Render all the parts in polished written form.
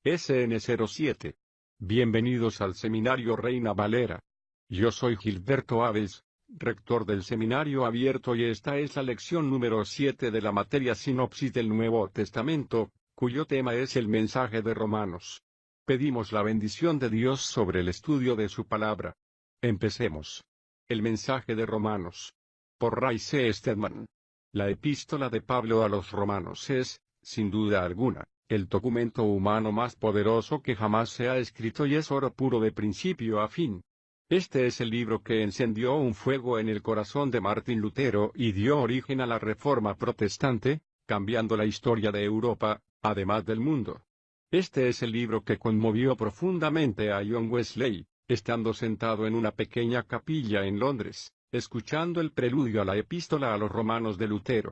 SN07. Bienvenidos al Seminario Reina Valera. Yo soy Gilberto Aves, rector del Seminario Abierto, y esta es la lección número 7 de la materia Sinopsis del Nuevo Testamento, cuyo tema es el mensaje de Romanos. Pedimos la bendición de Dios sobre el estudio de su palabra. Empecemos. El mensaje de Romanos. Por Ray C. Stedman. La epístola de Pablo a los Romanos es, sin duda alguna, el documento humano más poderoso que jamás se ha escrito y es oro puro de principio a fin. Este es el libro que encendió un fuego en el corazón de Martín Lutero y dio origen a la Reforma Protestante, cambiando la historia de Europa, además del mundo. Este es el libro que conmovió profundamente a John Wesley, estando sentado en una pequeña capilla en Londres, escuchando el preludio a la epístola a los Romanos de Lutero.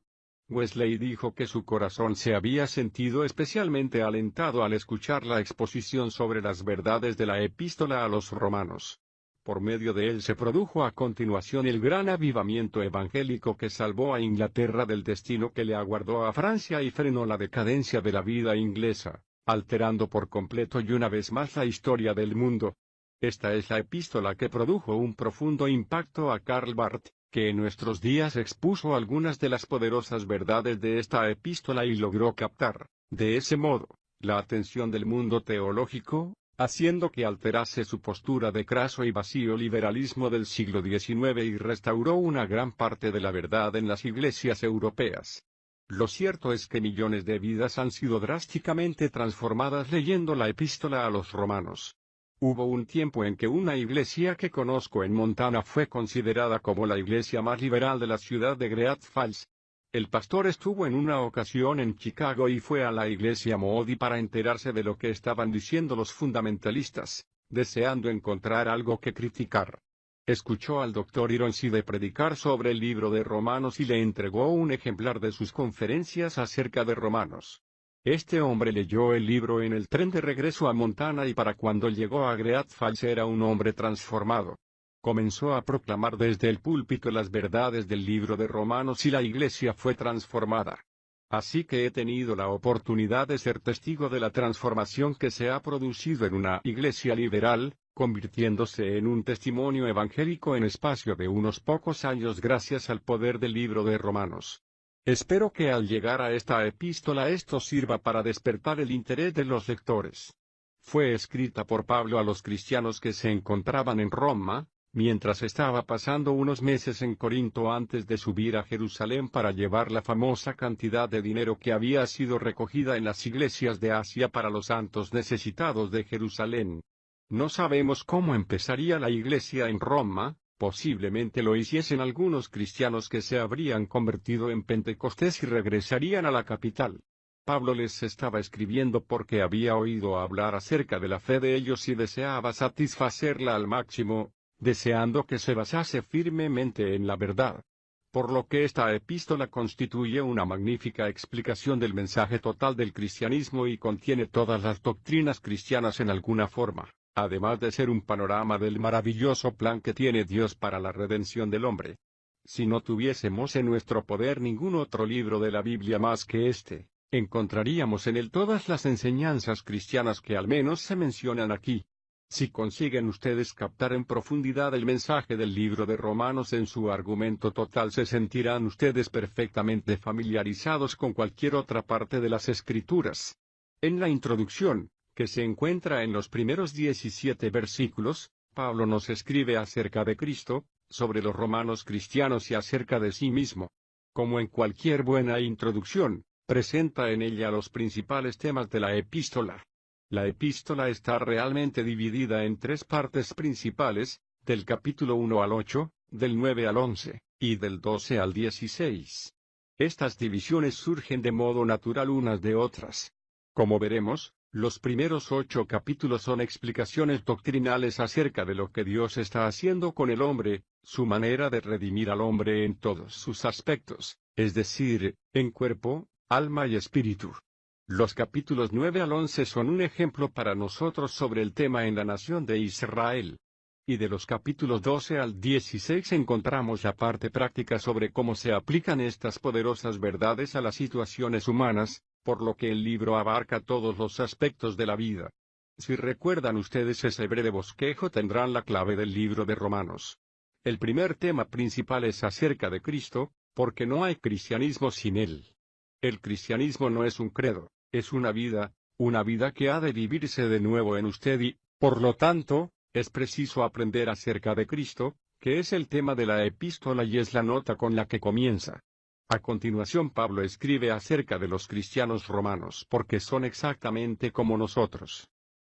Wesley dijo que su corazón se había sentido especialmente alentado al escuchar la exposición sobre las verdades de la epístola a los Romanos. Por medio de él se produjo a continuación el gran avivamiento evangélico que salvó a Inglaterra del destino que le aguardó a Francia y frenó la decadencia de la vida inglesa, alterando por completo y una vez más la historia del mundo. Esta es la epístola que produjo un profundo impacto a Karl Barth, que en nuestros días expuso algunas de las poderosas verdades de esta epístola y logró captar, de ese modo, la atención del mundo teológico, haciendo que alterase su postura de craso y vacío liberalismo del siglo XIX y restauró una gran parte de la verdad en las iglesias europeas. Lo cierto es que millones de vidas han sido drásticamente transformadas leyendo la epístola a los Romanos. Hubo un tiempo en que una iglesia que conozco en Montana fue considerada como la iglesia más liberal de la ciudad de Great Falls. El pastor estuvo en una ocasión en Chicago y fue a la iglesia Moody para enterarse de lo que estaban diciendo los fundamentalistas, deseando encontrar algo que criticar. Escuchó al Dr. Ironside predicar sobre el libro de Romanos y le entregó un ejemplar de sus conferencias acerca de Romanos. Este hombre leyó el libro en el tren de regreso a Montana y para cuando llegó a Great Falls era un hombre transformado. Comenzó a proclamar desde el púlpito las verdades del libro de Romanos y la iglesia fue transformada. Así que he tenido la oportunidad de ser testigo de la transformación que se ha producido en una iglesia liberal, convirtiéndose en un testimonio evangélico en espacio de unos pocos años gracias al poder del libro de Romanos. Espero que al llegar a esta epístola esto sirva para despertar el interés de los lectores. Fue escrita por Pablo a los cristianos que se encontraban en Roma, mientras estaba pasando unos meses en Corinto antes de subir a Jerusalén para llevar la famosa cantidad de dinero que había sido recogida en las iglesias de Asia para los santos necesitados de Jerusalén. No sabemos cómo empezaría la iglesia en Roma. Posiblemente lo hiciesen algunos cristianos que se habrían convertido en Pentecostés y regresarían a la capital. Pablo les estaba escribiendo porque había oído hablar acerca de la fe de ellos y deseaba satisfacerla al máximo, deseando que se basase firmemente en la verdad. Por lo que esta epístola constituye una magnífica explicación del mensaje total del cristianismo y contiene todas las doctrinas cristianas en alguna forma, además de ser un panorama del maravilloso plan que tiene Dios para la redención del hombre. Si no tuviésemos en nuestro poder ningún otro libro de la Biblia más que este, encontraríamos en él todas las enseñanzas cristianas que al menos se mencionan aquí. Si consiguen ustedes captar en profundidad el mensaje del libro de Romanos en su argumento total, se sentirán ustedes perfectamente familiarizados con cualquier otra parte de las Escrituras. En la introducción, que se encuentra en los primeros 17 versículos, Pablo nos escribe acerca de Cristo, sobre los romanos cristianos y acerca de sí mismo. Como en cualquier buena introducción, presenta en ella los principales temas de la epístola. La epístola está realmente dividida en tres partes principales, del capítulo 1 al 8, del 9 al 11, y del 12 al 16. Estas divisiones surgen de modo natural unas de otras. Como veremos, los primeros 8 capítulos son explicaciones doctrinales acerca de lo que Dios está haciendo con el hombre, su manera de redimir al hombre en todos sus aspectos, es decir, en cuerpo, alma y espíritu. Los capítulos 9 al 11 son un ejemplo para nosotros sobre el tema en la nación de Israel. Y de los capítulos 12 al 16 encontramos la parte práctica sobre cómo se aplican estas poderosas verdades a las situaciones humanas, por lo que el libro abarca todos los aspectos de la vida. Si recuerdan ustedes ese breve bosquejo, tendrán la clave del libro de Romanos. El primer tema principal es acerca de Cristo, porque no hay cristianismo sin Él. El cristianismo no es un credo, es una vida que ha de vivirse de nuevo en usted y, por lo tanto, es preciso aprender acerca de Cristo, que es el tema de la epístola y es la nota con la que comienza. A continuación Pablo escribe acerca de los cristianos romanos porque son exactamente como nosotros.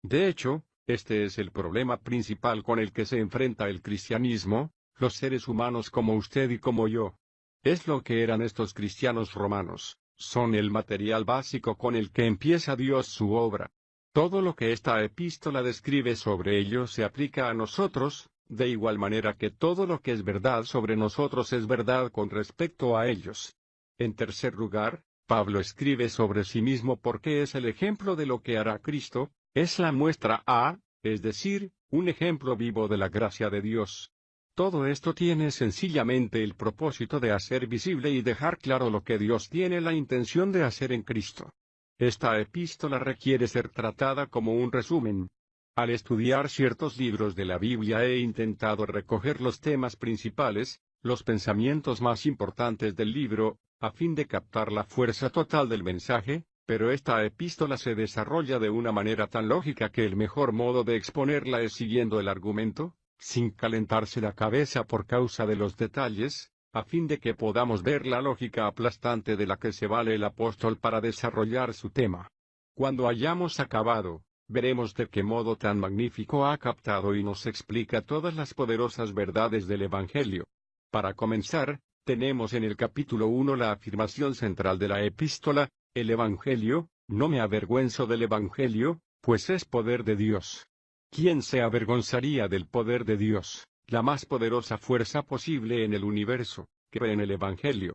De hecho, este es el problema principal con el que se enfrenta el cristianismo, los seres humanos como usted y como yo. Es lo que eran estos cristianos romanos, son el material básico con el que empieza Dios su obra. Todo lo que esta epístola describe sobre ellos se aplica a nosotros, de igual manera que todo lo que es verdad sobre nosotros es verdad con respecto a ellos. En tercer lugar, Pablo escribe sobre sí mismo porque es el ejemplo de lo que hará Cristo, es la muestra es decir, un ejemplo vivo de la gracia de Dios. Todo esto tiene sencillamente el propósito de hacer visible y dejar claro lo que Dios tiene la intención de hacer en Cristo. Esta epístola requiere ser tratada como un resumen. Al estudiar ciertos libros de la Biblia he intentado recoger los temas principales, los pensamientos más importantes del libro, a fin de captar la fuerza total del mensaje, pero esta epístola se desarrolla de una manera tan lógica que el mejor modo de exponerla es siguiendo el argumento, sin calentarse la cabeza por causa de los detalles, a fin de que podamos ver la lógica aplastante de la que se vale el apóstol para desarrollar su tema. Cuando hayamos acabado, veremos de qué modo tan magnífico ha captado y nos explica todas las poderosas verdades del Evangelio. Para comenzar, tenemos en el capítulo 1 la afirmación central de la epístola: el Evangelio, no me avergüenzo del Evangelio, pues es poder de Dios. ¿Quién se avergonzaría del poder de Dios, la más poderosa fuerza posible en el universo, que en el Evangelio?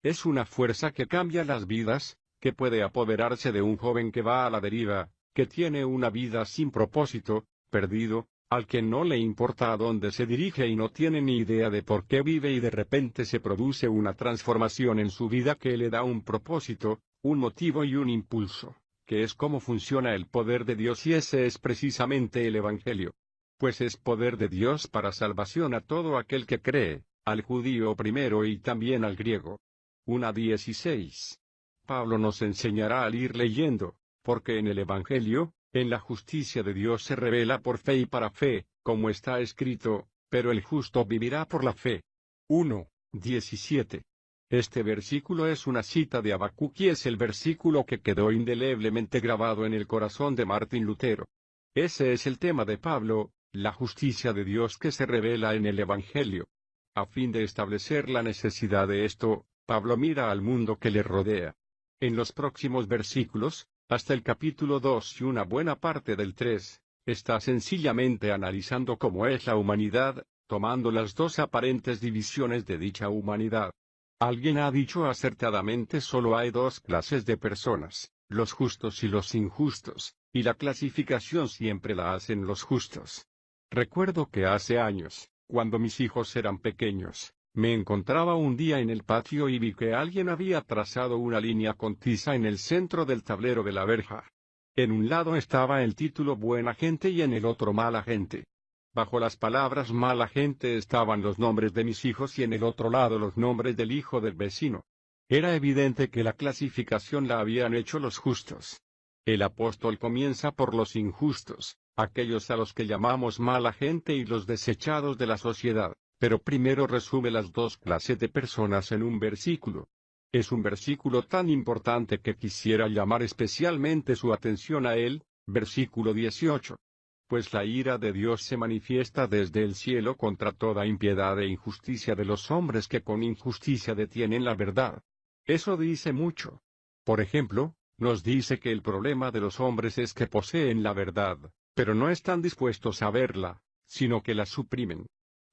Es una fuerza que cambia las vidas, que puede apoderarse de un joven que va a la deriva, que tiene una vida sin propósito, perdido, al que no le importa a dónde se dirige y no tiene ni idea de por qué vive y de repente se produce una transformación en su vida que le da un propósito, un motivo y un impulso, que es cómo funciona el poder de Dios y ese es precisamente el Evangelio. Pues es poder de Dios para salvación a todo aquel que cree, al judío primero y también al griego. 1:16. Pablo nos enseñará al ir leyendo, porque en el Evangelio, en la justicia de Dios se revela por fe y para fe, como está escrito, pero el justo vivirá por la fe. 1:17. Este versículo es una cita de Habacuc y es el versículo que quedó indeleblemente grabado en el corazón de Martín Lutero. Ese es el tema de Pablo, la justicia de Dios que se revela en el Evangelio. A fin de establecer la necesidad de esto, Pablo mira al mundo que le rodea. En los próximos versículos, hasta el capítulo 2 y una buena parte del 3, está sencillamente analizando cómo es la humanidad, tomando las dos aparentes divisiones de dicha humanidad. Alguien ha dicho acertadamente: solo hay dos clases de personas, los justos y los injustos, y la clasificación siempre la hacen los justos. Recuerdo que hace años, cuando mis hijos eran pequeños, me encontraba un día en el patio y vi que alguien había trazado una línea con tiza en el centro del tablero de la verja. En un lado estaba el título Buena gente y en el otro Mala gente. Bajo las palabras mala gente estaban los nombres de mis hijos y en el otro lado los nombres del hijo del vecino. Era evidente que la clasificación la habían hecho los justos. El apóstol comienza por los injustos, aquellos a los que llamamos mala gente y los desechados de la sociedad, pero primero resume las dos clases de personas en un versículo. Es un versículo tan importante que quisiera llamar especialmente su atención a él, versículo 18. Pues la ira de Dios se manifiesta desde el cielo contra toda impiedad e injusticia de los hombres que con injusticia detienen la verdad. Eso dice mucho. Por ejemplo, nos dice que el problema de los hombres es que poseen la verdad, pero no están dispuestos a verla, sino que la suprimen.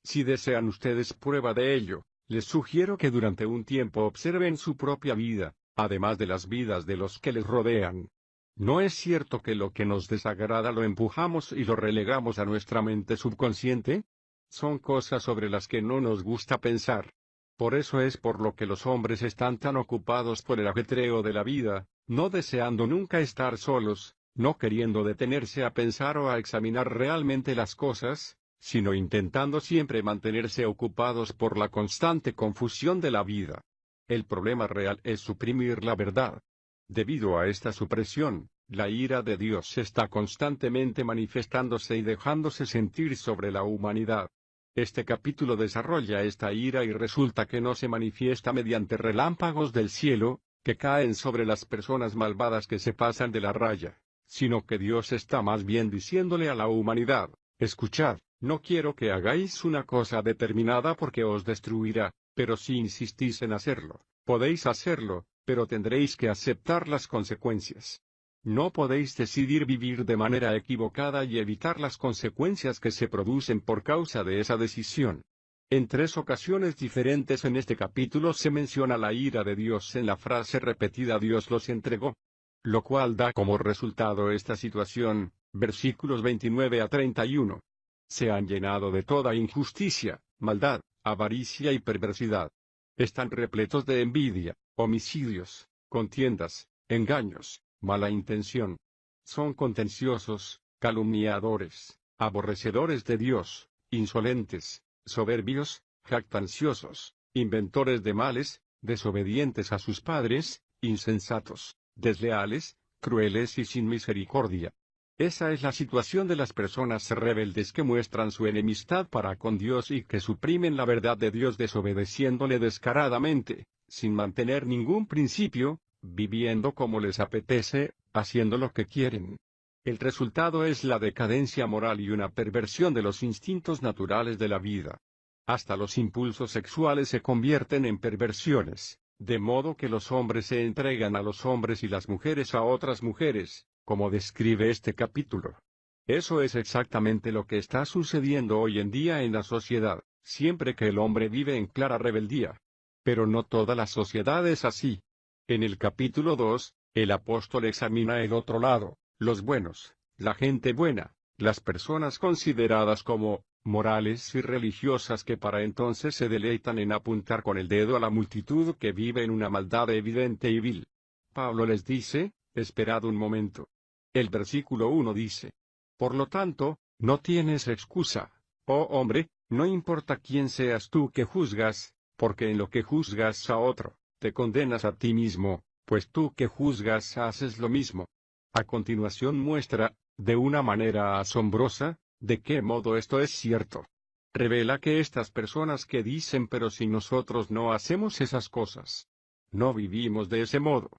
Si desean ustedes prueba de ello, les sugiero que durante un tiempo observen su propia vida, además de las vidas de los que les rodean. ¿No es cierto que lo que nos desagrada lo empujamos y lo relegamos a nuestra mente subconsciente? Son cosas sobre las que no nos gusta pensar. Por eso es por lo que los hombres están tan ocupados por el ajetreo de la vida, no deseando nunca estar solos, no queriendo detenerse a pensar o a examinar realmente las cosas, sino intentando siempre mantenerse ocupados por la constante confusión de la vida. El problema real es suprimir la verdad. Debido a esta supresión, la ira de Dios está constantemente manifestándose y dejándose sentir sobre la humanidad. Este capítulo desarrolla esta ira y resulta que no se manifiesta mediante relámpagos del cielo, que caen sobre las personas malvadas que se pasan de la raya, sino que Dios está más bien diciéndole a la humanidad: escuchad, no quiero que hagáis una cosa determinada porque os destruirá, pero si insistís en hacerlo, podéis hacerlo, pero tendréis que aceptar las consecuencias. No podéis decidir vivir de manera equivocada y evitar las consecuencias que se producen por causa de esa decisión. En 3 ocasiones diferentes en este capítulo se menciona la ira de Dios en la frase repetida Dios los entregó. Lo cual da como resultado esta situación, versículos 29 a 31. Se han llenado de toda injusticia, maldad, avaricia y perversidad. Están repletos de envidia, homicidios, contiendas, engaños, mala intención. Son contenciosos, calumniadores, aborrecedores de Dios, insolentes, soberbios, jactanciosos, inventores de males, desobedientes a sus padres, insensatos, desleales, crueles y sin misericordia. Esa es la situación de las personas rebeldes que muestran su enemistad para con Dios y que suprimen la verdad de Dios desobedeciéndole descaradamente, sin mantener ningún principio, viviendo como les apetece, haciendo lo que quieren. El resultado es la decadencia moral y una perversión de los instintos naturales de la vida. Hasta los impulsos sexuales se convierten en perversiones, de modo que los hombres se entregan a los hombres y las mujeres a otras mujeres, como describe este capítulo. Eso es exactamente lo que está sucediendo hoy en día en la sociedad, siempre que el hombre vive en clara rebeldía. Pero no toda la sociedad es así. En el capítulo 2, el apóstol examina el otro lado, los buenos, la gente buena, las personas consideradas como morales y religiosas que para entonces se deleitan en apuntar con el dedo a la multitud que vive en una maldad evidente y vil. Pablo les dice: esperad un momento. El versículo 1 dice: por lo tanto, no tienes excusa, oh hombre, no importa quién seas tú que juzgas, porque en lo que juzgas a otro, te condenas a ti mismo, pues tú que juzgas haces lo mismo. A continuación muestra, de una manera asombrosa, de qué modo esto es cierto. Revela que estas personas que dicen pero si nosotros no hacemos esas cosas, no vivimos de ese modo.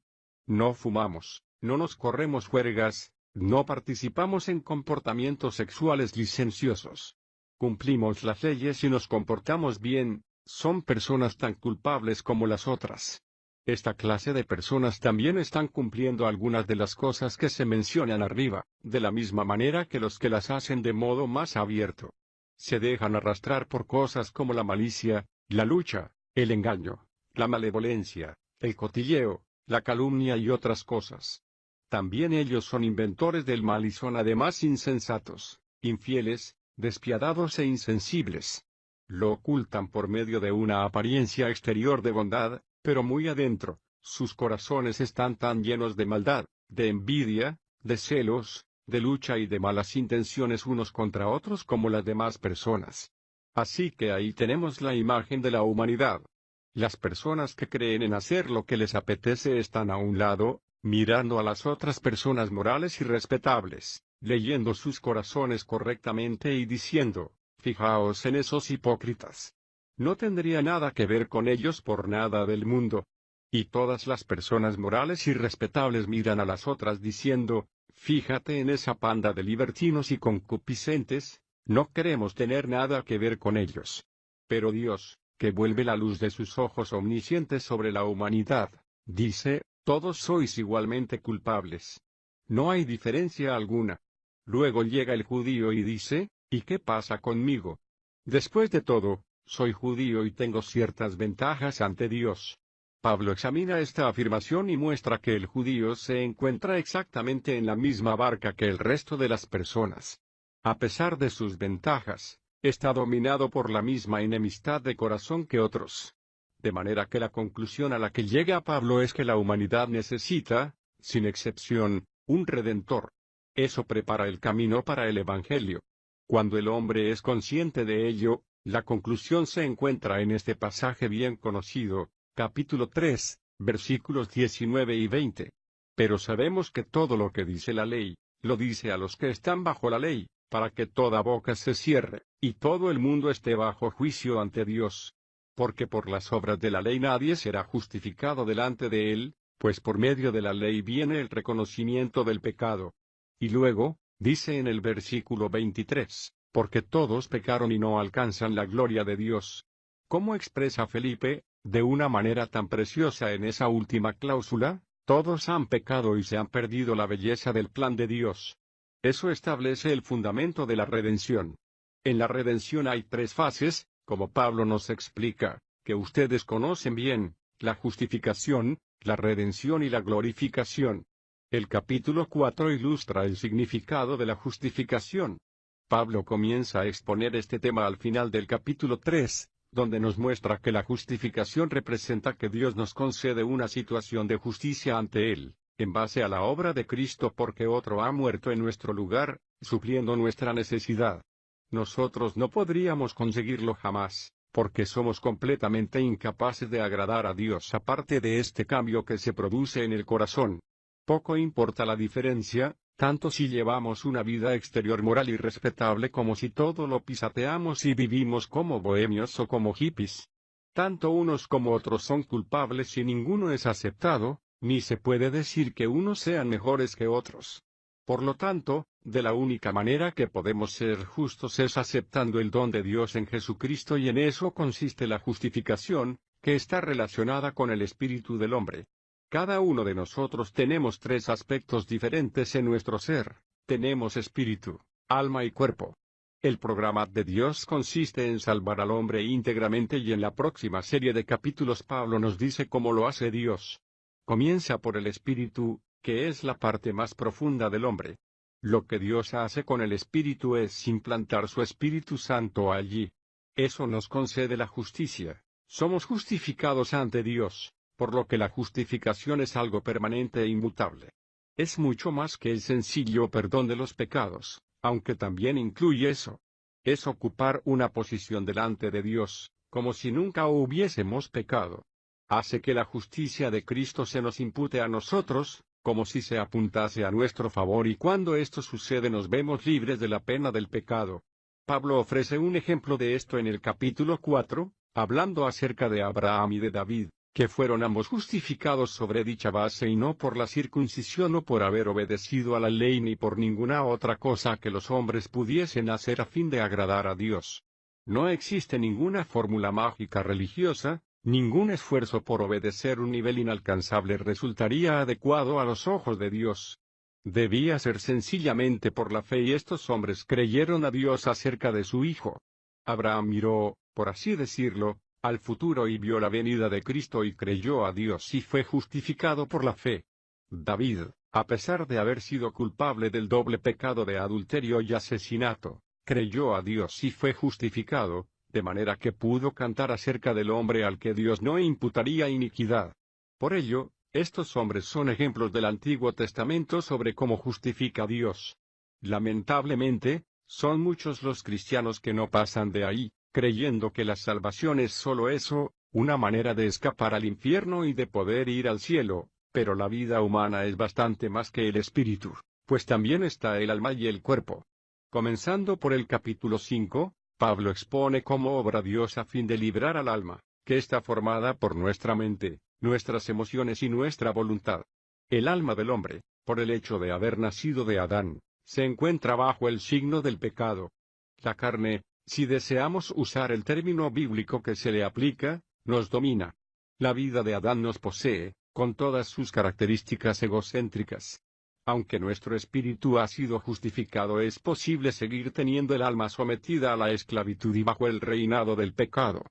No fumamos, no nos corremos juergas, no participamos en comportamientos sexuales licenciosos. Cumplimos las leyes y nos comportamos bien, son personas tan culpables como las otras. Esta clase de personas también están cumpliendo algunas de las cosas que se mencionan arriba, de la misma manera que los que las hacen de modo más abierto. Se dejan arrastrar por cosas como la malicia, la lucha, el engaño, la malevolencia, el cotilleo, la calumnia y otras cosas. También ellos son inventores del mal y son además insensatos, infieles, despiadados e insensibles. Lo ocultan por medio de una apariencia exterior de bondad, pero muy adentro, sus corazones están tan llenos de maldad, de envidia, de celos, de lucha y de malas intenciones unos contra otros como las demás personas. Así que ahí tenemos la imagen de la humanidad. Las personas que creen en hacer lo que les apetece están a un lado, mirando a las otras personas morales y respetables, leyendo sus corazones correctamente y diciendo: fijaos en esos hipócritas. No tendría nada que ver con ellos por nada del mundo. Y todas las personas morales y respetables miran a las otras diciendo: fíjate en esa panda de libertinos y concupiscentes, no queremos tener nada que ver con ellos. Pero Dios, que vuelve la luz de sus ojos omniscientes sobre la humanidad, dice: todos sois igualmente culpables. No hay diferencia alguna. Luego llega el judío y dice: ¿y qué pasa conmigo? Después de todo, soy judío y tengo ciertas ventajas ante Dios. Pablo examina esta afirmación y muestra que el judío se encuentra exactamente en la misma barca que el resto de las personas. A pesar de sus ventajas, está dominado por la misma enemistad de corazón que otros. De manera que la conclusión a la que llega Pablo es que la humanidad necesita, sin excepción, un Redentor. Eso prepara el camino para el Evangelio. Cuando el hombre es consciente de ello, la conclusión se encuentra en este pasaje bien conocido, capítulo 3, versículos 19 y 20. Pero sabemos que todo lo que dice la ley, lo dice a los que están bajo la ley, para que toda boca se cierre, y todo el mundo esté bajo juicio ante Dios. Porque por las obras de la ley nadie será justificado delante de él, pues por medio de la ley viene el reconocimiento del pecado. Y luego, dice en el versículo 23, porque todos pecaron y no alcanzan la gloria de Dios. ¿Cómo expresa Felipe, de una manera tan preciosa en esa última cláusula? Todos han pecado y se han perdido la belleza del plan de Dios. Eso establece el fundamento de la redención. En la redención hay tres fases, como Pablo nos explica, que ustedes conocen bien: la justificación, la redención y la glorificación. El capítulo 4 ilustra el significado de la justificación. Pablo comienza a exponer este tema al final del capítulo 3, donde nos muestra que la justificación representa que Dios nos concede una situación de justicia ante Él, en base a la obra de Cristo, porque otro ha muerto en nuestro lugar, supliendo nuestra necesidad. Nosotros no podríamos conseguirlo jamás, porque somos completamente incapaces de agradar a Dios aparte de este cambio que se produce en el corazón. Poco importa la diferencia, tanto si llevamos una vida exterior moral y respetable como si todo lo pisoteamos y vivimos como bohemios o como hippies. Tanto unos como otros son culpables y ninguno es aceptado, ni se puede decir que unos sean mejores que otros. Por lo tanto, de la única manera que podemos ser justos es aceptando el don de Dios en Jesucristo, y en eso consiste la justificación, que está relacionada con el espíritu del hombre. Cada uno de nosotros tenemos tres aspectos diferentes en nuestro ser: tenemos espíritu, alma y cuerpo. El programa de Dios consiste en salvar al hombre íntegramente, y en la próxima serie de capítulos Pablo nos dice cómo lo hace Dios. Comienza por el espíritu, que es la parte más profunda del hombre. Lo que Dios hace con el espíritu es implantar su Espíritu Santo allí. Eso nos concede la justicia. Somos justificados ante Dios, por lo que la justificación es algo permanente e inmutable. Es mucho más que el sencillo perdón de los pecados, aunque también incluye eso. Es ocupar una posición delante de Dios, como si nunca hubiésemos pecado. Hace que la justicia de Cristo se nos impute a nosotros, como si se apuntase a nuestro favor, y cuando esto sucede nos vemos libres de la pena del pecado. Pablo ofrece un ejemplo de esto en el capítulo 4, hablando acerca de Abraham y de David, que fueron ambos justificados sobre dicha base y no por la circuncisión o por haber obedecido a la ley ni por ninguna otra cosa que los hombres pudiesen hacer a fin de agradar a Dios. No existe ninguna fórmula mágica religiosa. Ningún esfuerzo por obedecer un nivel inalcanzable resultaría adecuado a los ojos de Dios. Debía ser sencillamente por la fe, y estos hombres creyeron a Dios acerca de su Hijo. Abraham miró, por así decirlo, al futuro y vio la venida de Cristo y creyó a Dios y fue justificado por la fe. David, a pesar de haber sido culpable del doble pecado de adulterio y asesinato, creyó a Dios y fue justificado, de manera que pudo cantar acerca del hombre al que Dios no imputaría iniquidad. Por ello, estos hombres son ejemplos del Antiguo Testamento sobre cómo justifica Dios. Lamentablemente, son muchos los cristianos que no pasan de ahí, creyendo que la salvación es solo eso, una manera de escapar al infierno y de poder ir al cielo, pero la vida humana es bastante más que el espíritu, pues también está el alma y el cuerpo. Comenzando por el capítulo 5, Pablo expone cómo obra Dios a fin de librar al alma, que está formada por nuestra mente, nuestras emociones y nuestra voluntad. El alma del hombre, por el hecho de haber nacido de Adán, se encuentra bajo el signo del pecado. La carne, si deseamos usar el término bíblico que se le aplica, nos domina. La vida de Adán nos posee, con todas sus características egocéntricas. Aunque nuestro espíritu ha sido justificado, es posible seguir teniendo el alma sometida a la esclavitud y bajo el reinado del pecado.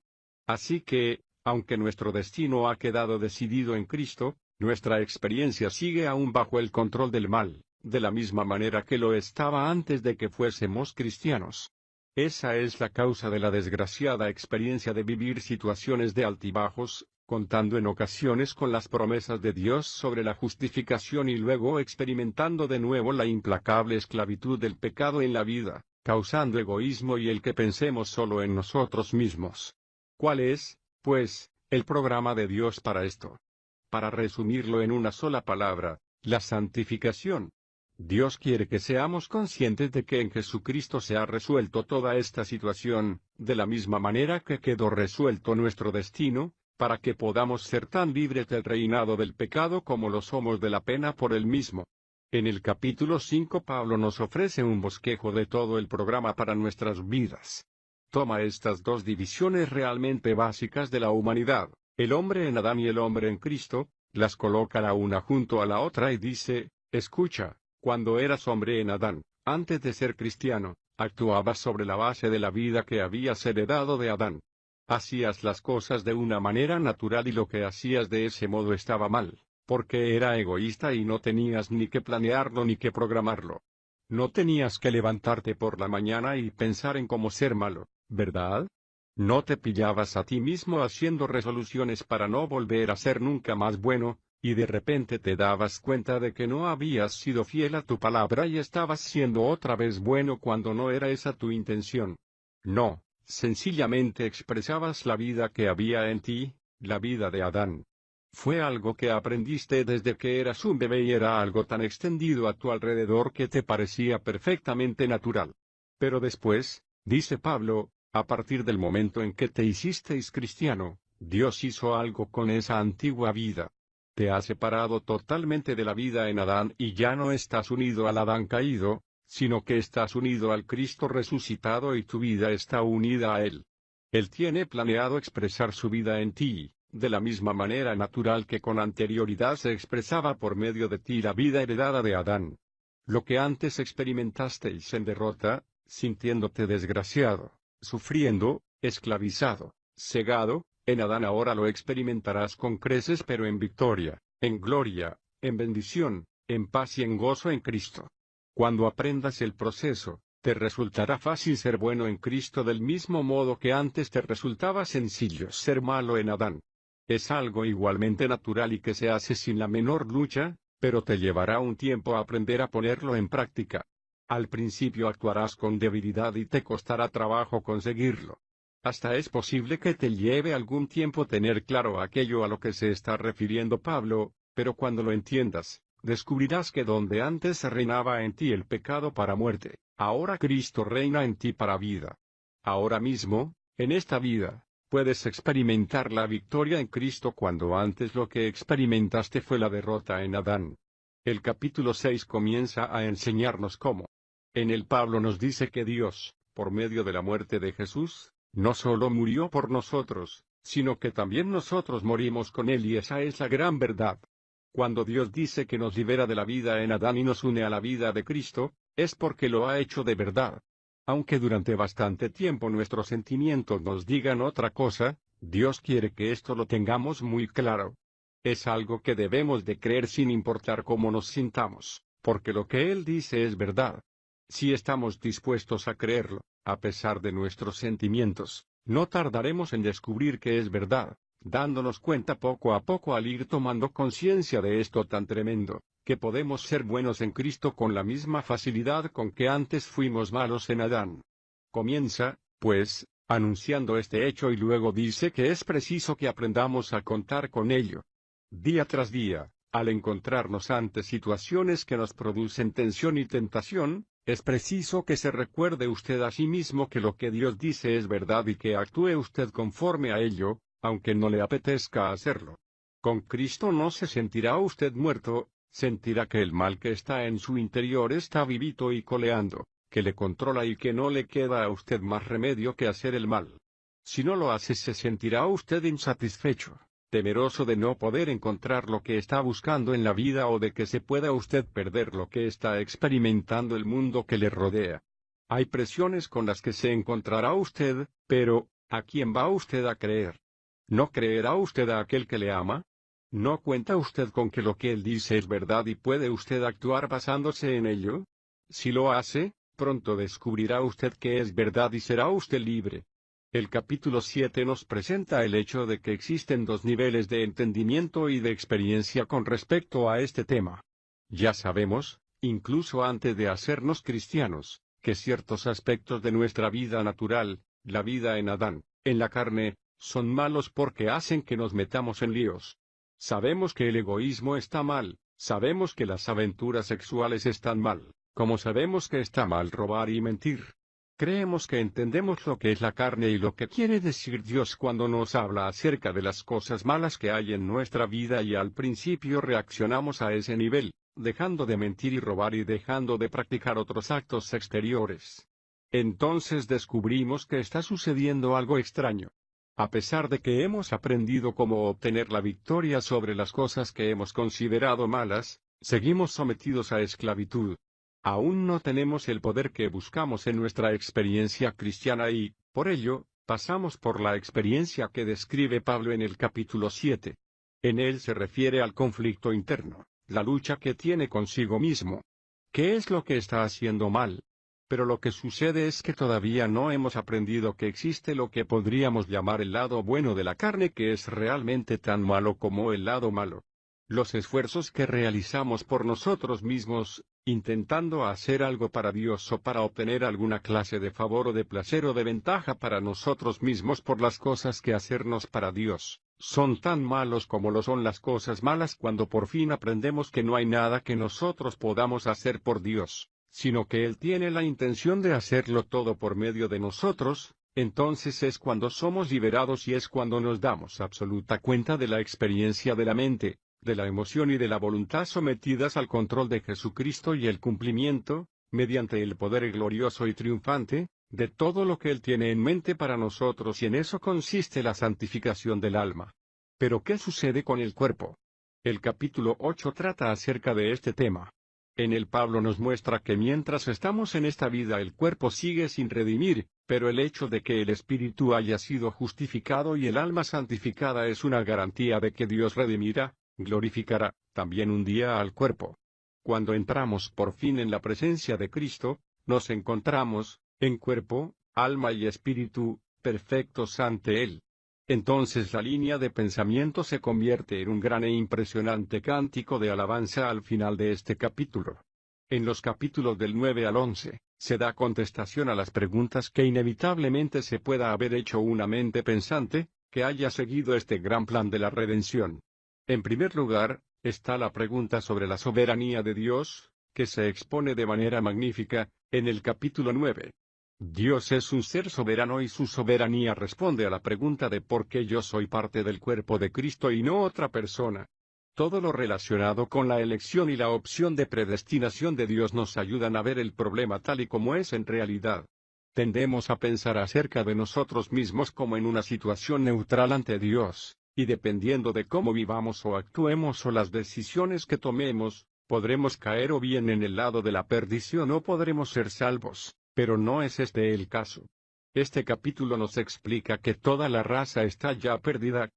Así que, aunque nuestro destino ha quedado decidido en Cristo, nuestra experiencia sigue aún bajo el control del mal, de la misma manera que lo estaba antes de que fuésemos cristianos. Esa es la causa de la desgraciada experiencia de vivir situaciones de altibajos, contando en ocasiones con las promesas de Dios sobre la justificación y luego experimentando de nuevo la implacable esclavitud del pecado en la vida, causando egoísmo y el que pensemos solo en nosotros mismos. ¿Cuál es, pues, el programa de Dios para esto? Para resumirlo en una sola palabra, la santificación. Dios quiere que seamos conscientes de que en Jesucristo se ha resuelto toda esta situación, de la misma manera que quedó resuelto nuestro destino, para que podamos ser tan libres del reinado del pecado como lo somos de la pena por el mismo. En el capítulo 5 Pablo nos ofrece un bosquejo de todo el programa para nuestras vidas. Toma estas dos divisiones realmente básicas de la humanidad, el hombre en Adán y el hombre en Cristo, las coloca la una junto a la otra y dice, escucha, cuando eras hombre en Adán, antes de ser cristiano, actuabas sobre la base de la vida que habías heredado de Adán. Hacías las cosas de una manera natural y lo que hacías de ese modo estaba mal, porque era egoísta y no tenías ni que planearlo ni que programarlo. No tenías que levantarte por la mañana y pensar en cómo ser malo, ¿verdad? No te pillabas a ti mismo haciendo resoluciones para no volver a ser nunca más bueno, y de repente te dabas cuenta de que no habías sido fiel a tu palabra y estabas siendo otra vez bueno cuando no era esa tu intención. No. Sencillamente expresabas la vida que había en ti, la vida de Adán. Fue algo que aprendiste desde que eras un bebé y era algo tan extendido a tu alrededor que te parecía perfectamente natural. Pero después, dice Pablo, a partir del momento en que te hicisteis cristiano, Dios hizo algo con esa antigua vida. Te ha separado totalmente de la vida en Adán y ya no estás unido al Adán caído, sino que estás unido al Cristo resucitado y tu vida está unida a Él. Él tiene planeado expresar su vida en ti, de la misma manera natural que con anterioridad se expresaba por medio de ti la vida heredada de Adán. Lo que antes experimentasteis en derrota, sintiéndote desgraciado, sufriendo, esclavizado, cegado, en Adán ahora lo experimentarás con creces pero en victoria, en gloria, en bendición, en paz y en gozo en Cristo. Cuando aprendas el proceso, te resultará fácil ser bueno en Cristo del mismo modo que antes te resultaba sencillo ser malo en Adán. Es algo igualmente natural y que se hace sin la menor lucha, pero te llevará un tiempo aprender a ponerlo en práctica. Al principio actuarás con debilidad y te costará trabajo conseguirlo. Hasta es posible que te lleve algún tiempo tener claro aquello a lo que se está refiriendo Pablo, pero cuando lo entiendas, descubrirás que donde antes reinaba en ti el pecado para muerte, ahora Cristo reina en ti para vida. Ahora mismo, en esta vida, puedes experimentar la victoria en Cristo cuando antes lo que experimentaste fue la derrota en Adán. El capítulo 6 comienza a enseñarnos cómo. En él Pablo nos dice que Dios, por medio de la muerte de Jesús, no solo murió por nosotros, sino que también nosotros morimos con él y esa es la gran verdad. Cuando Dios dice que nos libera de la vida en Adán y nos une a la vida de Cristo, es porque lo ha hecho de verdad. Aunque durante bastante tiempo nuestros sentimientos nos digan otra cosa, Dios quiere que esto lo tengamos muy claro. Es algo que debemos de creer sin importar cómo nos sintamos, porque lo que Él dice es verdad. Si estamos dispuestos a creerlo, a pesar de nuestros sentimientos, no tardaremos en descubrir que es verdad, dándonos cuenta poco a poco al ir tomando conciencia de esto tan tremendo, que podemos ser buenos en Cristo con la misma facilidad con que antes fuimos malos en Adán. Comienza, pues, anunciando este hecho y luego dice que es preciso que aprendamos a contar con ello. Día tras día, al encontrarnos ante situaciones que nos producen tensión y tentación, es preciso que se recuerde usted a sí mismo que lo que Dios dice es verdad y que actúe usted conforme a ello, aunque no le apetezca hacerlo. Con Cristo no se sentirá usted muerto, sentirá que el mal que está en su interior está vivito y coleando, que le controla y que no le queda a usted más remedio que hacer el mal. Si no lo hace se sentirá usted insatisfecho, temeroso de no poder encontrar lo que está buscando en la vida o de que se pueda usted perder lo que está experimentando el mundo que le rodea. Hay presiones con las que se encontrará usted, pero, ¿a quién va usted a creer? ¿No creerá usted a aquel que le ama? ¿No cuenta usted con que lo que él dice es verdad y puede usted actuar basándose en ello? Si lo hace, pronto descubrirá usted que es verdad y será usted libre. El capítulo 7 nos presenta el hecho de que existen dos niveles de entendimiento y de experiencia con respecto a este tema. Ya sabemos, incluso antes de hacernos cristianos, que ciertos aspectos de nuestra vida natural, la vida en Adán, en la carne, son malos porque hacen que nos metamos en líos. Sabemos que el egoísmo está mal, sabemos que las aventuras sexuales están mal, como sabemos que está mal robar y mentir. Creemos que entendemos lo que es la carne y lo que quiere decir Dios cuando nos habla acerca de las cosas malas que hay en nuestra vida y al principio reaccionamos a ese nivel, dejando de mentir y robar y dejando de practicar otros actos exteriores. Entonces descubrimos que está sucediendo algo extraño. A pesar de que hemos aprendido cómo obtener la victoria sobre las cosas que hemos considerado malas, seguimos sometidos a esclavitud. Aún no tenemos el poder que buscamos en nuestra experiencia cristiana y, por ello, pasamos por la experiencia que describe Pablo en el capítulo 7. En él se refiere al conflicto interno, la lucha que tiene consigo mismo. ¿Qué es lo que está haciendo mal? Pero lo que sucede es que todavía no hemos aprendido que existe lo que podríamos llamar el lado bueno de la carne, que es realmente tan malo como el lado malo. Los esfuerzos que realizamos por nosotros mismos, intentando hacer algo para Dios o para obtener alguna clase de favor o de placer o de ventaja para nosotros mismos por las cosas que hacernos para Dios, son tan malos como lo son las cosas malas cuando por fin aprendemos que no hay nada que nosotros podamos hacer por Dios, sino que Él tiene la intención de hacerlo todo por medio de nosotros. Entonces es cuando somos liberados y es cuando nos damos absoluta cuenta de la experiencia de la mente, de la emoción y de la voluntad sometidas al control de Jesucristo y el cumplimiento, mediante el poder glorioso y triunfante, de todo lo que Él tiene en mente para nosotros, y en eso consiste la santificación del alma. Pero ¿qué sucede con el cuerpo? El capítulo 8 trata acerca de este tema. En él Pablo nos muestra que mientras estamos en esta vida el cuerpo sigue sin redimir, pero el hecho de que el espíritu haya sido justificado y el alma santificada es una garantía de que Dios redimirá, glorificará, también un día al cuerpo. Cuando entramos por fin en la presencia de Cristo, nos encontramos, en cuerpo, alma y espíritu, perfectos ante Él. Entonces la línea de pensamiento se convierte en un gran e impresionante cántico de alabanza al final de este capítulo. En los capítulos del 9 al 11, se da contestación a las preguntas que inevitablemente se pueda haber hecho una mente pensante, que haya seguido este gran plan de la redención. En primer lugar, está la pregunta sobre la soberanía de Dios, que se expone de manera magnífica, en el capítulo 9. Dios es un ser soberano y su soberanía responde a la pregunta de por qué yo soy parte del cuerpo de Cristo y no otra persona. Todo lo relacionado con la elección y la opción de predestinación de Dios nos ayudan a ver el problema tal y como es en realidad. Tendemos a pensar acerca de nosotros mismos como en una situación neutral ante Dios, y dependiendo de cómo vivamos o actuemos o las decisiones que tomemos, podremos caer o bien en el lado de la perdición o podremos ser salvos. Pero no es este el caso. Este capítulo nos explica que toda la raza está ya perdida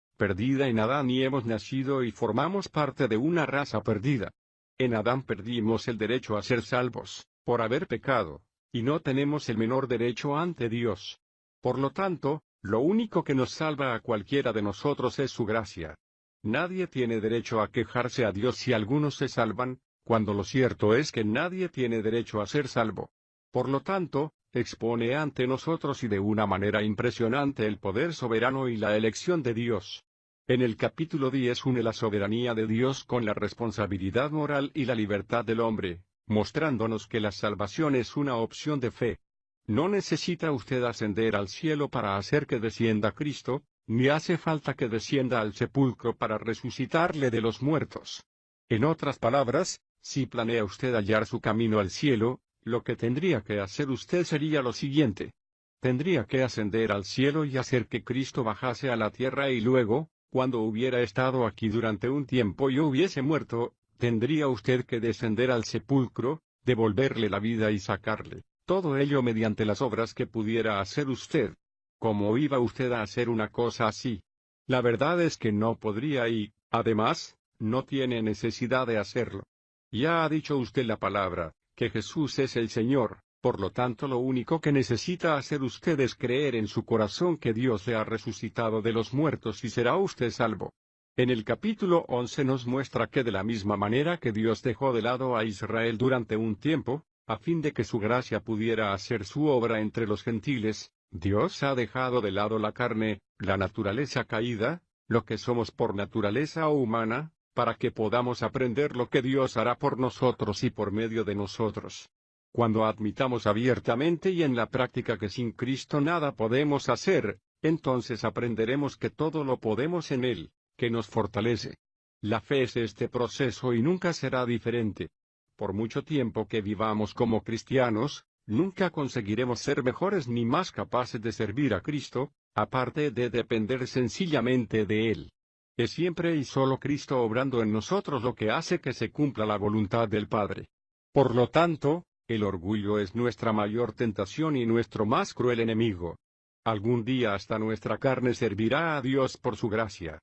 en Adán y hemos nacido y formamos parte de una raza perdida. En Adán perdimos el derecho a ser salvos, por haber pecado, y no tenemos el menor derecho ante Dios. Por lo tanto, lo único que nos salva a cualquiera de nosotros es su gracia. Nadie tiene derecho a quejarse a Dios si algunos se salvan, cuando lo cierto es que nadie tiene derecho a ser salvo. Por lo tanto, expone ante nosotros y de una manera impresionante el poder soberano y la elección de Dios. En el capítulo 10 une la soberanía de Dios con la responsabilidad moral y la libertad del hombre, mostrándonos que la salvación es una opción de fe. No necesita usted ascender al cielo para hacer que descienda Cristo, ni hace falta que descienda al sepulcro para resucitarle de los muertos. En otras palabras, si planea usted hallar su camino al cielo, lo que tendría que hacer usted sería lo siguiente. Tendría que ascender al cielo y hacer que Cristo bajase a la tierra y luego, cuando hubiera estado aquí durante un tiempo y hubiese muerto, tendría usted que descender al sepulcro, devolverle la vida y sacarle, todo ello mediante las obras que pudiera hacer usted. ¿Cómo iba usted a hacer una cosa así? La verdad es que no podría y, además, no tiene necesidad de hacerlo. Ya ha dicho usted la palabra, que Jesús es el Señor, Por lo tanto, lo único que necesita hacer usted es creer en su corazón que Dios le ha resucitado de los muertos y será usted salvo. En el capítulo 11 nos muestra que de la misma manera que Dios dejó de lado a Israel durante un tiempo, a fin de que su gracia pudiera hacer su obra entre los gentiles, Dios ha dejado de lado la carne, la naturaleza caída, lo que somos por naturaleza humana, para que podamos aprender lo que Dios hará por nosotros y por medio de nosotros. Cuando admitamos abiertamente y en la práctica que sin Cristo nada podemos hacer, entonces aprenderemos que todo lo podemos en Él, que nos fortalece. La fe es este proceso y nunca será diferente. Por mucho tiempo que vivamos como cristianos, nunca conseguiremos ser mejores ni más capaces de servir a Cristo, aparte de depender sencillamente de Él. Es siempre y solo Cristo obrando en nosotros lo que hace que se cumpla la voluntad del Padre. Por lo tanto, el orgullo es nuestra mayor tentación y nuestro más cruel enemigo. Algún día hasta nuestra carne servirá a Dios por su gracia.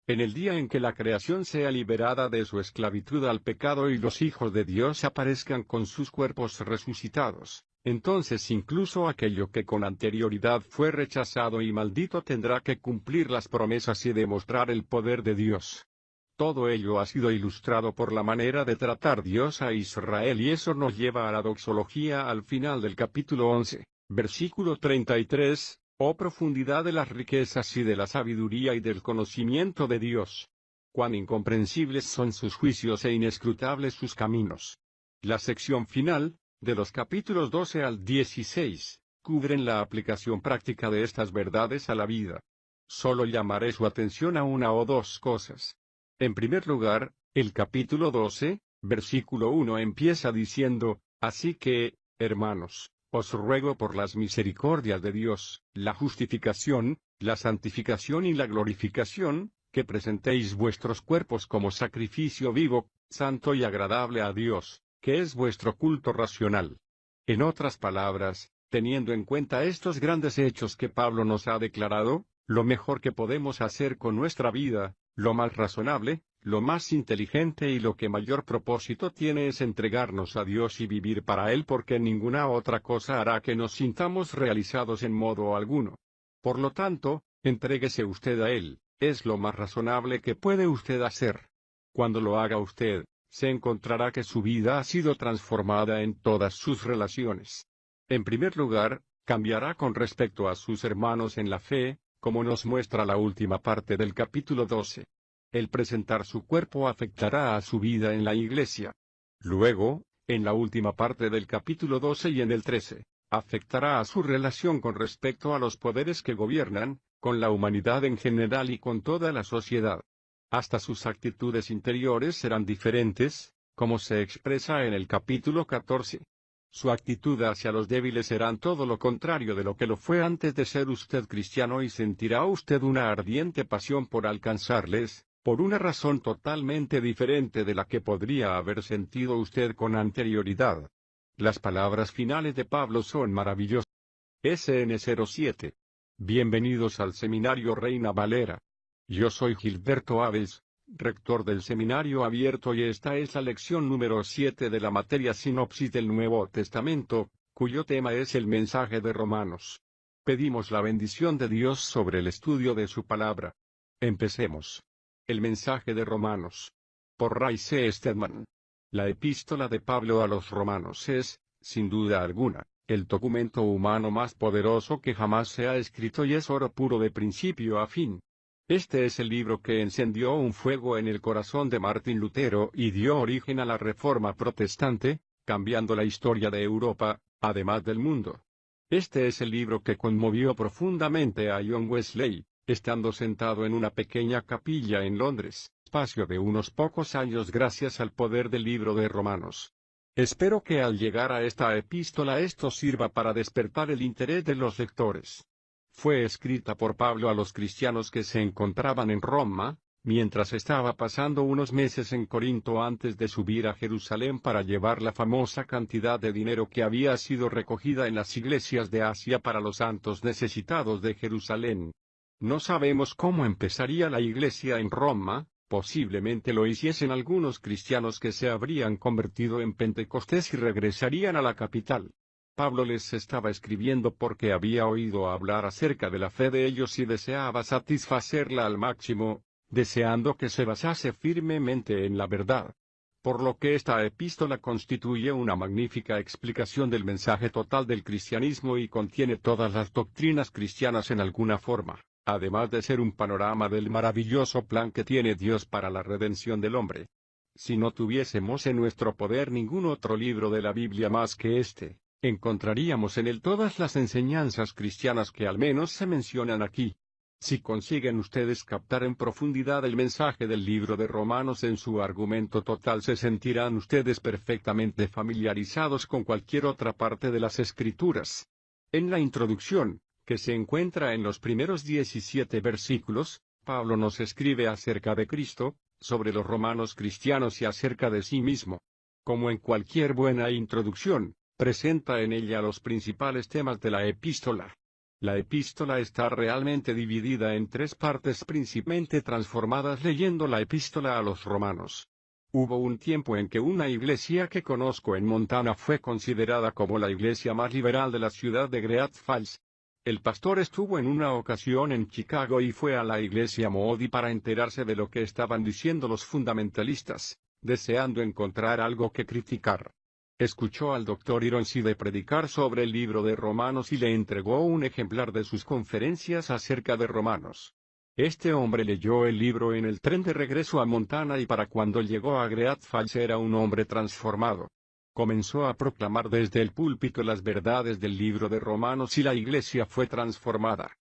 En el día en que la creación sea liberada de su esclavitud al pecado y los hijos de Dios aparezcan con sus cuerpos resucitados, entonces incluso aquello que con anterioridad fue rechazado y maldito tendrá que cumplir las promesas y demostrar el poder de Dios. Todo ello ha sido ilustrado por la manera de tratar Dios a Israel y eso nos lleva a la doxología al final del capítulo 11, versículo 33. Oh profundidad de las riquezas y de la sabiduría y del conocimiento de Dios. Cuán incomprensibles son sus juicios e inescrutables sus caminos. La sección final, de los capítulos 12 al 16, cubren la aplicación práctica de estas verdades a la vida. Solo llamaré su atención a una o dos cosas. En primer lugar, el capítulo 12, versículo 1 empieza diciendo, así que, hermanos, os ruego por las misericordias de Dios, la justificación, la santificación y la glorificación, que presentéis vuestros cuerpos como sacrificio vivo, santo y agradable a Dios, que es vuestro culto racional. En otras palabras, teniendo en cuenta estos grandes hechos que Pablo nos ha declarado, lo mejor que podemos hacer con nuestra vida, lo más razonable, lo más inteligente y lo que mayor propósito tiene es entregarnos a Dios y vivir para Él porque ninguna otra cosa hará que nos sintamos realizados en modo alguno. Por lo tanto, entréguese usted a Él, es lo más razonable que puede usted hacer. Cuando lo haga usted, se encontrará que su vida ha sido transformada en todas sus relaciones. En primer lugar, cambiará con respecto a sus hermanos en la fe, como nos muestra la última parte del capítulo 12. El presentar su cuerpo afectará a su vida en la iglesia. Luego, en la última parte del capítulo 12 y en el 13, afectará a su relación con respecto a los poderes que gobiernan, con la humanidad en general y con toda la sociedad. Hasta sus actitudes interiores serán diferentes, como se expresa en el capítulo 14. Su actitud hacia los débiles será todo lo contrario de lo que lo fue antes de ser usted cristiano y sentirá usted una ardiente pasión por alcanzarles, por una razón totalmente diferente de la que podría haber sentido usted con anterioridad. Las palabras finales de Pablo son maravillosas. SN07. Bienvenidos al Seminario Reina Valera. Yo soy Gilberto Aves, rector del Seminario Abierto y esta es la lección número 7 de la materia Sinopsis del Nuevo Testamento, cuyo tema es el mensaje de Romanos. Pedimos la bendición de Dios sobre el estudio de su palabra. Empecemos. El mensaje de Romanos. Por Ray C. Stedman. La epístola de Pablo a los Romanos es, sin duda alguna, el documento humano más poderoso que jamás se ha escrito y es oro puro de principio a fin. Este es el libro que encendió un fuego en el corazón de Martín Lutero y dio origen a la Reforma Protestante, cambiando la historia de Europa, además del mundo. Este es el libro que conmovió profundamente a John Wesley, estando sentado en una pequeña capilla en Londres, espacio de unos pocos años gracias al poder del libro de Romanos. Espero que al llegar a esta epístola esto sirva para despertar el interés de los lectores. Fue escrita por Pablo a los cristianos que se encontraban en Roma, mientras estaba pasando unos meses en Corinto antes de subir a Jerusalén para llevar la famosa cantidad de dinero que había sido recogida en las iglesias de Asia para los santos necesitados de Jerusalén. No sabemos cómo empezaría la iglesia en Roma, posiblemente lo hiciesen algunos cristianos que se habrían convertido en Pentecostés y regresarían a la capital. Pablo les estaba escribiendo porque había oído hablar acerca de la fe de ellos y deseaba satisfacerla al máximo, deseando que se basase firmemente en la verdad. Por lo que esta epístola constituye una magnífica explicación del mensaje total del cristianismo y contiene todas las doctrinas cristianas en alguna forma, además de ser un panorama del maravilloso plan que tiene Dios para la redención del hombre. Si no tuviésemos en nuestro poder ningún otro libro de la Biblia más que este, encontraríamos en él todas las enseñanzas cristianas que al menos se mencionan aquí. Si consiguen ustedes captar en profundidad el mensaje del libro de Romanos en su argumento total, se sentirán ustedes perfectamente familiarizados con cualquier otra parte de las Escrituras. En la introducción, que se encuentra en los primeros 17 versículos, Pablo nos escribe acerca de Cristo, sobre los romanos cristianos y acerca de sí mismo. Como en cualquier buena introducción, presenta en ella los principales temas de la epístola. La epístola está realmente dividida en tres partes principalmente transformadas leyendo la epístola a los romanos. Hubo un tiempo en que una iglesia que conozco en Montana fue considerada como la iglesia más liberal de la ciudad de Great Falls. El pastor estuvo en una ocasión en Chicago y fue a la iglesia Moody para enterarse de lo que estaban diciendo los fundamentalistas, deseando encontrar algo que criticar. Escuchó al Dr. Ironside predicar sobre el libro de Romanos y le entregó un ejemplar de sus conferencias acerca de Romanos. Este hombre leyó el libro en el tren de regreso a Montana y para cuando llegó a Great Falls era un hombre transformado. Comenzó a proclamar desde el púlpito las verdades del libro de Romanos y la iglesia fue transformada.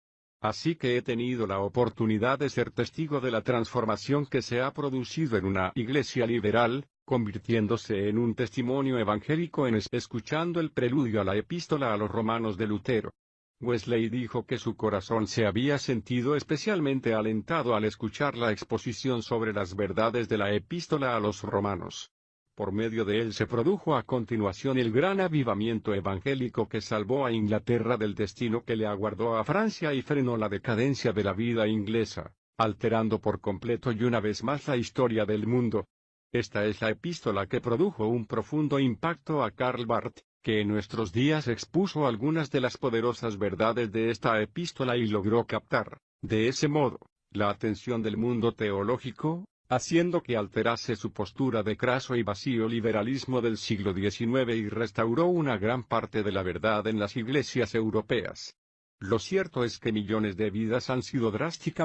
Así que he tenido la oportunidad de ser testigo de la transformación que se ha producido en una iglesia liberal, convirtiéndose en un testimonio evangélico escuchando el preludio a la epístola a los romanos de Lutero. Wesley dijo que su corazón se había sentido especialmente alentado al escuchar la exposición sobre las verdades de la epístola a los romanos. Por medio de él se produjo a continuación el gran avivamiento evangélico que salvó a Inglaterra del destino que le aguardó a Francia y frenó la decadencia de la vida inglesa, alterando por completo y una vez más la historia del mundo. Esta es la epístola que produjo un profundo impacto a Karl Barth, que en nuestros días expuso algunas de las poderosas verdades de esta epístola y logró captar, de ese modo, la atención del mundo teológico, haciendo que alterase su postura de craso y vacío liberalismo del siglo XIX y restauró una gran parte de la verdad en las iglesias europeas. Lo cierto es que millones de vidas han sido drásticamente